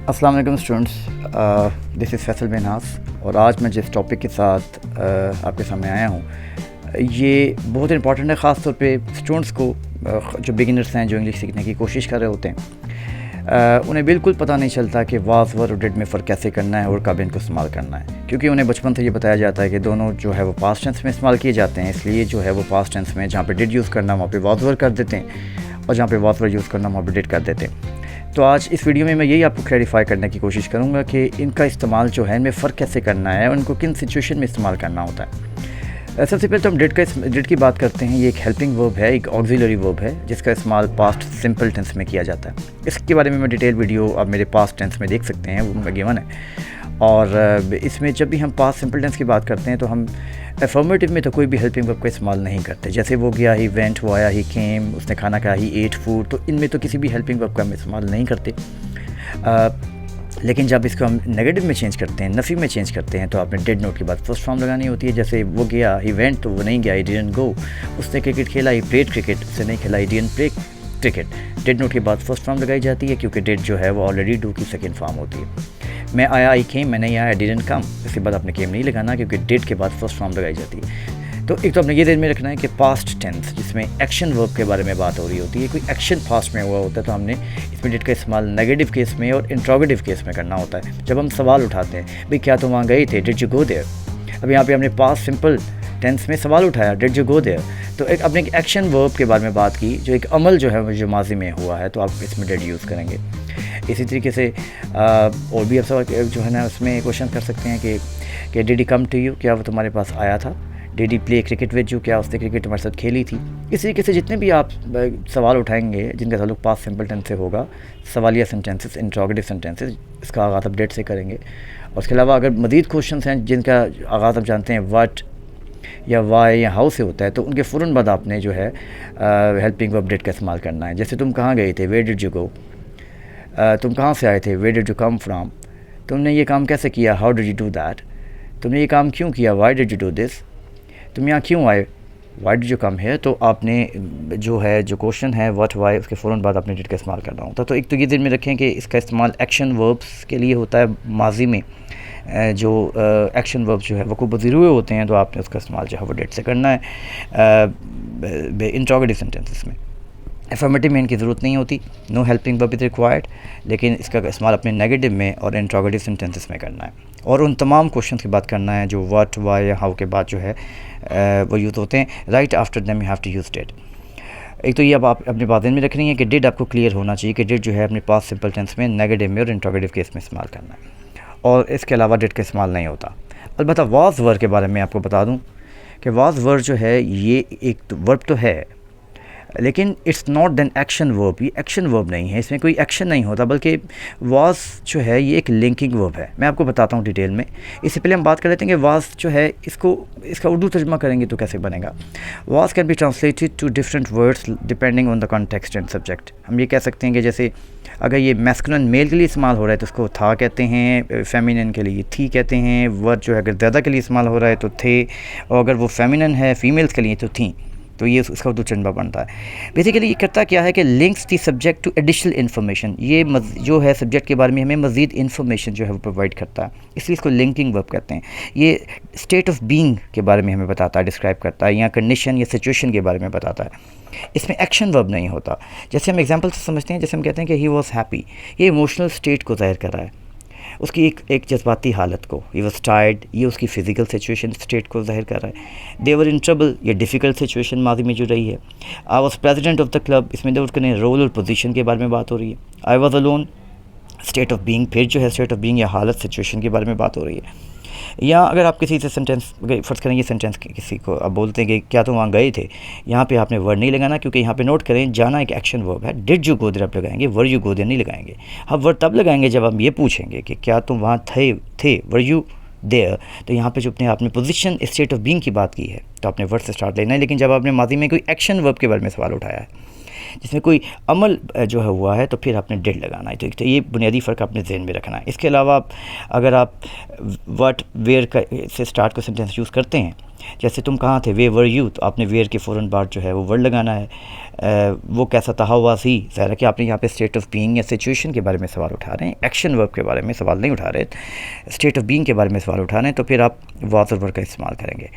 अस्सलाम वालेकुम students, this is Faisal बेनास और आज मैं जिस टॉपिक के साथ आपके सामने आया हूँ ये बहुत इंपॉर्टेंट है, ख़ास तौर पे स्टूडेंट्स को जो बिगिनर्स हैं, जो इंग्लिश सीखने की कोशिश कर रहे होते हैं। उन्हें बिल्कुल पता नहीं चलता कि वाज वर और डिड में फ़र्क कैसे करना है और कब इनको इस्तेमाल करना है, क्योंकि उन्हें बचपन से ये बताया जाता है कि दोनों जो है वो पास्ट टेंस में इस्तेमाल किए जाते हैं। इसलिए जो है वो पास्ट टेंस में जहाँ पे डिड यूज़ करना वहाँ पे वाज वर कर देते हैं और जहाँ पे वाज वर यूज़ करना वहाँ पे डिड कर देते हैं। तो आज इस वीडियो में मैं यही आपको क्लैरिफाई करने की कोशिश करूँगा कि इनका इस्तेमाल जो है, इनमें फ़र्क कैसे करना है और इनको किन सिचुएशन में इस्तेमाल करना होता है। सबसे पहले तो हम डिड की बात करते हैं। ये एक हेल्पिंग वर्ब है, एक ऑक्सिलरी वर्ब है जिसका इस्तेमाल पास्ट सिंपल टेंस में किया जाता है। इसके बारे में मैं डिटेल वीडियो आप मेरे पास्ट टेंस में देख सकते हैं, वो गिवन है। और इसमें जब भी हम पास्ट सिंपल टेंस की बात करते हैं तो हम अफर्मेटिव में तो कोई भी हेल्पिंग वर्ब का इस्तेमाल नहीं करते। जैसे वो गया, ही वेंट, वो आया, ही केम, उसने खाना खाया, ही एट फूड, तो इनमें तो किसी भी हेल्पिंग वर्ब का हम इस्तेमाल नहीं करते। लेकिन जब इसको हम नेगेटिव में चेंज करते हैं, नफ़ी में चेंज करते हैं, तो आपने डेड नोट के बाद फर्स्ट फॉर्म लगानी होती है। जैसे वो गया, ही वेंट, तो वो नहीं गया, ही डिडंट गो। उसने क्रिकेट खेला, ही प्लेड क्रिकेट, उसने नहीं खेला, he didn't play cricket. Dead note के बाद फर्स्ट फॉर्म लगाई जाती है क्योंकि डेड जो है वो ऑलरेडी डू की सेकेंड फॉर्म होती है। मैं आया, आई केम, मैं नहीं आया, डिडंट कम, इसके बाद आपने केम नहीं लगाना क्योंकि डिड के बाद फर्स्ट फॉर्म लगाई जाती है। तो एक तो आपने ये ध्यान में रखना है कि पास्ट टेंस जिसमें एक्शन वर्ब के बारे में बात हो रही होती है, कोई एक्शन पास्ट में हुआ होता है, तो हमने इसमें डिड का इस्तेमाल नेगेटिव केस में और इंट्रोगेटिव केस में करना होता है। जब हम सवाल उठाते हैं, भाई क्या तुम वहाँ गए थे, डिड यू गो देयर। अब यहाँ पे हमने पास्ट सिंपल टेंस में सवाल उठाया, डिड यू गो देयर, तो एक अपने एक एक्शन वर्ब के बारे में बात की, जो एक अमल जो है जो माजी में हुआ है, तो आप इसमें डिड यूज़ करेंगे। इसी तरीके से और भी आप सवाल जो है ना उसमें क्वेश्चन कर सकते हैं कि did he come to you, क्या वो तुम्हारे पास आया था। Did he play cricket with you, क्या उसने क्रिकेट तुम्हारे साथ खेली थी। इस तरीके से जितने भी आप सवाल उठाएंगे जिनका ताल्लुक पास्ट सिंपल टेंस से होगा, सवालिया सेंटेंसेस, इंट्रोगेटिव सेंटेंसेस, इसका आगाज़ आप डेट से करेंगे। और उसके अलावा अगर मज़ीद क्वेश्चन हैं जिनका आगाज़ आप जानते हैं व्हाट या वाई या हाउ से होता है, तो उनके फ़ौरन बाद आपने जो है हेल्पिंग वर्ब डिड का इस्तेमाल करना है। जैसे तुम कहाँ गए थे, वेयर डिड यू गो। तुम कहाँ से आए थे, where did you come from. तुमने ये काम कैसे किया, how did you do that. तुमने ये काम क्यों किया, why did you do this. तुम यहाँ क्यों आए, why did you come here. तो आपने जो है जो क्वेश्चन है व्हाट वाई, उसके फ़ौरन बाद आपने डिड का इस्तेमाल करना होता है। तो एक तो ये दिन में रखें कि इसका इस्तेमाल एक्शन वर्ब्स के लिए होता है। माजी में जो एक्शन वर्ब जो है वो खूब पजीर हुए होते हैं, तो आपने उसका इस्तेमाल जो है वो डेट से करना है। इंट्रोगेटिव सेंटेंसेस में अफर्मेटिव में इनकी ज़रूरत नहीं होती, no helping verb is required, लेकिन इसका इस्तेमाल अपने नेगेटिव में और इंट्रोगेटिव सेंटेंसेस में करना है। और उन तमाम क्वेश्चन की बात करना है जो व्हाट, वाई या हाउ के बाद जो है वो यूज़ होते हैं। Right after them you have to use did. एक तो ये अब आप अपने बात में रखनी है कि डिड आपको क्लियर होना चाहिए कि डिड जो है अपने पास सिंपल टेंस में, नेगेटिव में और इंट्रोगेटिव केस में इस्तेमाल करना है, और इसके अलावा डिड का इस्तेमाल नहीं होता। अलबत्ता वाज वर के बारे में आपको बता दूं कि वाज वर जो है ये एक वर्ब तो है, लेकिन it's not then action verb. ये एक्शन वर्ब नहीं है, इसमें कोई एक्शन नहीं होता, बल्कि वाज जो है ये एक लिंकिंग वर्ब है। मैं आपको बताता हूँ डिटेल में। इससे पहले हम बात कर लेते हैं कि वाज जो है इसका उर्दू तर्जुमा करेंगे तो कैसे बनेगा। Was can be translated to different words depending on the context and subject. हम ये कह सकते हैं कि जैसे अगर ये मैस्कुलिन मेल के लिए इस्तेमाल हो रहा है तो उसको था कहते हैं, फेमिनिन के लिए थी कहते हैं। वर्ड जो है अगर ज़्यादा के लिए इस्तेमाल हो रहा है तो थे, और अगर वो फेमिनिन है फीमेल्स के लिए तो थी, तो ये उसका उर्दू चंबा बनता है। बेसिकली ये करता क्या है कि links the subject to additional information. ये जो है सब्जेक्ट के बारे में हमें मज़ीद इन्फॉर्मेशन जो है वो प्रोवाइड करता है, इसलिए इसको लिंकिंग वर्ब कहते हैं। ये स्टेट ऑफ बीइंग के बारे में हमें बताता है, डिस्क्राइब करता है, या कंडीशन या सिचुएशन के बारे में बताता है। इसमें एक्शन वर्ब नहीं होता। जैसे हम एग्जांपल से समझते हैं, जैसे हम कहते हैं कि ही वॉज हैप्पी, ये इमोशनल स्टेट को ज़ाहिर कर रहा है, उसकी एक जज्बाती हालत को। ही वॉज टायर्ड, ये उसकी फ़िज़िकल सिचुएशन स्टेट को ज़ाहिर कर रहा है। दे वर इन ट्रबल, ये डिफ़िकल्ट सिचुएशन माजी में जो रही है। I was president of the club, इसमें दे उसके रोल और पोजीशन के बारे में बात हो रही है। I was alone, state of being, फिर जो है स्टेट ऑफ बीइंग या हालत सिचुएशन के बारे में बात हो रही है। या अगर आप किसी से सेंटेंस फ़र्ज़ करें, ये सेंटेंस किसी को आप बोलते हैं कि क्या तुम वहाँ गए थे, यहाँ पे आपने वर्ड नहीं लगाना, क्योंकि यहाँ पे नोट करें जाना एक एक्शन वर्ब है। डिड यू गो देयर आप लगाएंगे, वर यू गो देयर नहीं लगाएंगे। हम वर्ड तब लगाएंगे जब हम ये पूछेंगे कि क्या तुम वहाँ थे वर यू देयर। तो यहाँ पे जो अपने आपने पोजीशन स्टेट ऑफ बीइंग की बात की है तो आपने वर्ड से स्टार्ट लेना है। लेकिन जब आपने माजी में कोई एक्शन वर्ब के बारे में सवाल उठाया है, जिसमें कोई अमल जो है हुआ है तो फिर आपने डिड लगाना है। तो ये बुनियादी फ़र्क आपने ज़हन में रखना है। इसके अलावा अगर आप व्हाट वेयर का से स्टार्ट को सेंटेंस यूज़ करते हैं, जैसे तुम कहाँ थे, वे वर यू, तो आपने वेयर के फ़ौरन बाद जो है वो वर्ड लगाना है। वो कैसा था, हाउ वाज ही, ज़ाहिर है कि आपने यहाँ पे स्टेट ऑफ बीइंग या सिचुएशन के बारे में सवाल उठा रहे हैं, एक्शन वर्ब के बारे में सवाल नहीं उठा रहे, स्टेट ऑफ बीइंग के बारे में सवाल उठा रहे हैं, तो फिर आप वाज और वर का इस्तेमाल करेंगे।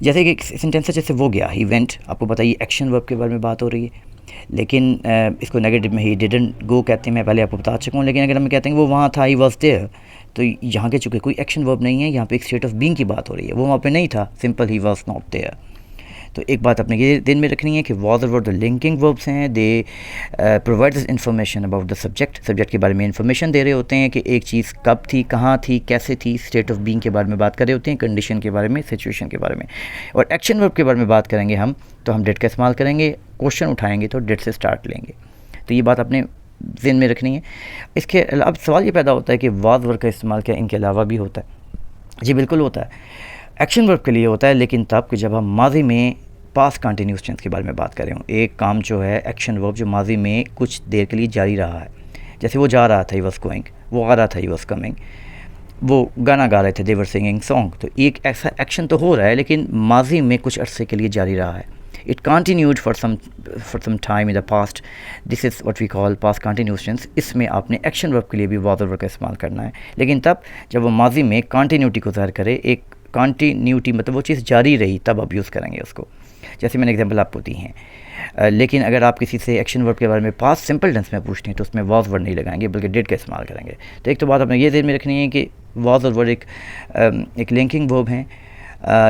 जैसे कि सेंटेंस है जैसे वो गया, ही वेंट, आपको पता है ये एक्शन वर्ब के बारे में बात हो रही है, लेकिन इसको नेगेटिव में ही डिडंट गो कहते हैं, मैं पहले आपको बता चुका हूँ। लेकिन अगर हम कहते हैं वो वहाँ था, ही वाज देयर, तो यहाँ के चूँकि कोई एक्शन वर्ब नहीं है, यहाँ पे एक स्टेट ऑफ बीइंग की बात हो रही है, वो वहाँ पे नहीं था, simple he was not there. तो एक बात अपने ये दिन में रखनी है कि वाज और वर द लिंकिंग वर्ब्स हैं, they provide this information about the subject, subject के बारे में इन्फॉर्मेशन दे रहे होते हैं कि एक चीज़ कब थी, कहाँ थी, कैसे थी, स्टेट ऑफ बीइंग के बारे में बात कर रहे होते हैं, कंडीशन के बारे में, सिचुएशन के बारे में। और एक्शन वर्ब के बारे में बात करेंगे हम, तो हम डिड का इस्तेमाल करेंगे, क्वेश्चन उठाएंगे तो डिड से स्टार्ट लेंगे। तो ये बात अपने ज़हन में रखनी है। इसके अब सवाल ये पैदा होता है कि वाज वर्ब का इस्तेमाल क्या इनके अलावा भी होता है? जी बिल्कुल होता है। एक्शन वर्ब के लिए होता है, लेकिन तब कि जब हम माजी में पास्ट कंटिन्यूस टेंस के बारे में बात कर रहे हों। एक काम जो है एक्शन वर्ब जो माजी में कुछ देर के लिए जारी रहा है, जैसे वो जा रहा था, ही वाज गोइंग, वो आ रहा था, ही वाज कमिंग, वो गाना गा रहे थे, दे वर सिंगिंग सॉन्ग। तो एक ऐसा एक्शन तो हो रहा है लेकिन माजी में कुछ अरसे के लिए जारी रहा है। It continued for some time in the past, this is what we call past continuous tense. इसमें आपने एक्शन वर्ब के लिए भी वाज वर्ब का इस्तेमाल करना है, लेकिन तब जब वो माजी में कंटिन्यूटी को ज़ाहिर करे, एक कंटिन्यूटी मतलब वो चीज़ जारी रही, तब आप यूज़ करेंगे उसको। जैसे मैंने एग्जांपल आपको दी हैं। लेकिन अगर आप किसी से एक्शन वर्ब के बारे में पास्ट सिंपल टेंस में पूछते हैं तो उसमें वाज वर्ड नहीं लगाएंगे, बल्कि डिड का इस्तेमाल करेंगे। तो एक तो बात आपने ये ध्यान में रखनी है कि वाज और वर्ड एक लिंकिंग वर्ब हैं,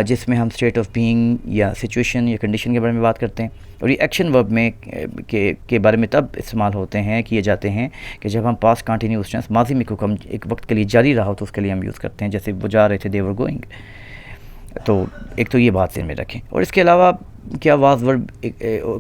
जिसमें हम स्टेट ऑफ बीइंग या सिचुएशन या कंडीशन के बारे में बात करते हैं। और ये एक्शन वर्ब में के बारे में तब इस्तेमाल होते हैं, किए जाते हैं कि जब हम पास्ट कंटिन्यूस टेंस माजी में को एक वक्त के लिए जारी रहा हो तो उसके लिए हम यूज़ करते हैं, जैसे वो जा रहे थे, दे वर गोइंग। तो एक तो ये बात ध्यान में रखें। और इसके अलावा क्या वाज वर्ब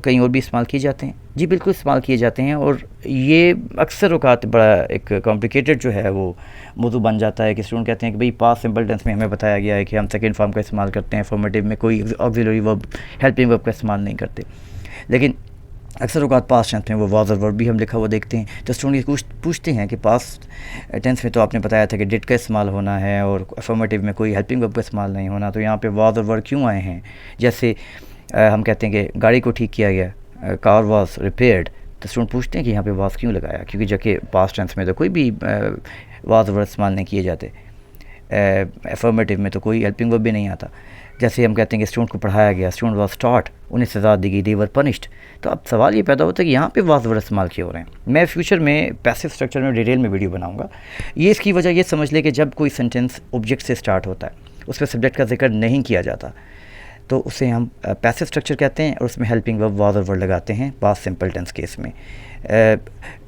कहीं और भी इस्तेमाल किए जाते हैं? जी बिल्कुल इस्तेमाल किए जाते हैं, और ये अक्सर औक़ात बड़ा एक कॉम्प्लिकेटेड जो है वो मौजू बन जाता है कि स्टूडेंट कहते हैं कि भाई पास्ट सिंपल टेंस में हमें बताया गया है कि हम सेकंड फॉर्म का इस्तेमाल करते हैं, फॉर्मेटिव में कोई ऑक्सिलरी वर्ब, हेल्पिंग वर्ब का इस्तेमाल नहीं करते। लेकिन अक्सर औक़ात पास्ट टेंस में वो वाज और वर्ब भी हम लिखा हुआ देखते हैं। तो स्टूडेंट पूछते हैं कि पास्ट टेंस में तो आपने बताया था कि डिड का इस्तेमाल होना है और अफर्मेटिव में कोई हेल्पिंग वर्ब का इस्तेमाल नहीं होना, तो यहाँ पे वाज और वर्ब क्यों आए हैं? जैसे हम कहते हैं कि गाड़ी को ठीक किया गया, कार वाज रिपेयर्ड, तो स्टूडेंट पूछते हैं कि यहाँ पे वाज क्यों लगाया? क्योंकि जबकि पास्ट टेंस में तो कोई भी वाज और वर्ब इस्तेमाल नहीं किए जाते, अफर्मेटिव में तो कोई हेल्पिंग वर्ब भी नहीं आता। जैसे हम कहते हैं कि स्टूडेंट को पढ़ाया गया, स्टूडेंट वाज टॉट, उन्हें सज़ा दी गई, दे वर पनिश्ड। तो अब सवाल ये पैदा होता है कि यहाँ पे वाज वर्ब इस्तेमाल क्यों हो रहे हैं? मैं फ्यूचर में पैसिव स्ट्रक्चर में डिटेल में वीडियो बनाऊंगा। ये इसकी वजह ये समझ ले कि जब कोई सेंटेंस ऑब्जेक्ट से स्टार्ट होता है, उस पर सब्जेक्ट का जिक्र नहीं किया जाता, तो उसे हम पैसिव स्ट्रक्चर कहते हैं, और उसमें हेल्पिंग वर्ब वाज और वर्ब लगाते हैं पास्ट सिंपल टेंस केस में।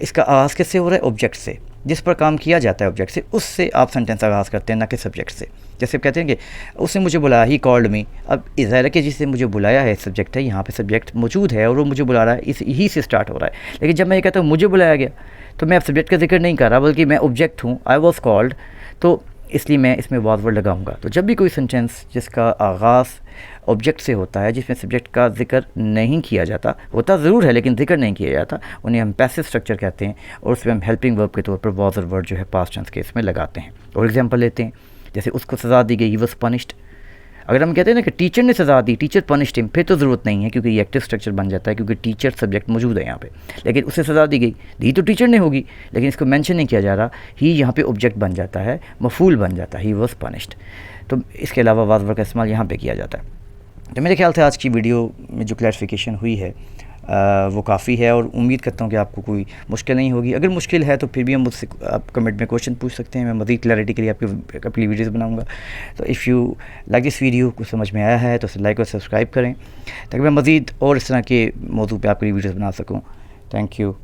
इसका आगाज़ किससे हो रहा है? ऑब्जेक्ट से, जिस पर काम किया जाता है ऑब्जेक्ट से, उससे आप सेंटेंस आगाज़ करते हैं, ना कि सब्जेक्ट से। जैसे कहते हैं कि उसने मुझे बुलाया, ही कॉल्ड मी। अब ज़ाहिर है कि जिससे मुझे बुलाया है सब्जेक्ट है, यहाँ पे सब्जेक्ट मौजूद है और वो मुझे बुला रहा है, इस ही से स्टार्ट हो रहा है। लेकिन जब मैं ये कहता हूँ मुझे बुलाया गया, तो मैं अब सब्जेक्ट का जिक्र नहीं कर रहा, बल्कि मैं ऑब्जेक्ट हूँ, आई वॉज कॉल्ड, तो इसलिए मैं इसमें वाज वर्ड लगाऊंगा। तो जब भी कोई सेंटेंस जिसका आगाज़ ऑब्जेक्ट से होता है, जिसमें सब्जेक्ट का जिक्र नहीं किया जाता, होता ज़रूर है लेकिन जिक्र नहीं किया जाता, उन्हें हम पैसिव स्ट्रक्चर कहते हैं, और उसमें हम हेल्पिंग वर्ब के तौर पर वाज और वर्ड जो है पास्ट टेंस के इसमें लगाते हैं। और एग्जांपल लेते हैं, जैसे उसको सज़ा दी गई, ही वाज पनिश्ड। अगर हम कहते हैं ना कि टीचर ने सज़ा दी, टीचर पनिश्ड हिम, फिर तो ज़रूरत नहीं है, क्योंकि ये एक्टिव स्ट्रक्चर बन जाता है, क्योंकि टीचर सब्जेक्ट मौजूद है यहाँ पे। लेकिन उसे सज़ा दी गई, दी तो टीचर ने होगी, लेकिन इसको मेंशन नहीं किया जा रहा, ही यहाँ पे ऑब्जेक्ट बन जाता है, मफूल बन जाता है, ही वाज पनिश्ड। तो इसके अलावा वाज वर्ब का इस्तेमाल यहाँ पे किया जाता है। तो मेरे ख्याल से आज की वीडियो में जो क्लैरिफिकेशन हुई है वो काफ़ी है, और उम्मीद करता हूँ कि आपको कोई मुश्किल नहीं होगी। अगर मुश्किल है तो फिर भी हम मुझसे आप कमेंट में क्वेश्चन पूछ सकते हैं, मैं मज़ीद क्लैरिटी के लिए आपकी अपनी वीडियोज़ बनाऊँगा। तो if you like this video, कुछ समझ में आया है तो उसे लाइक और सब्सक्राइब करें, ताकि मैं मज़ीद और इस तरह के मौजू पे आपके लिए वीडियोज़ बना सकूँ। Thank you.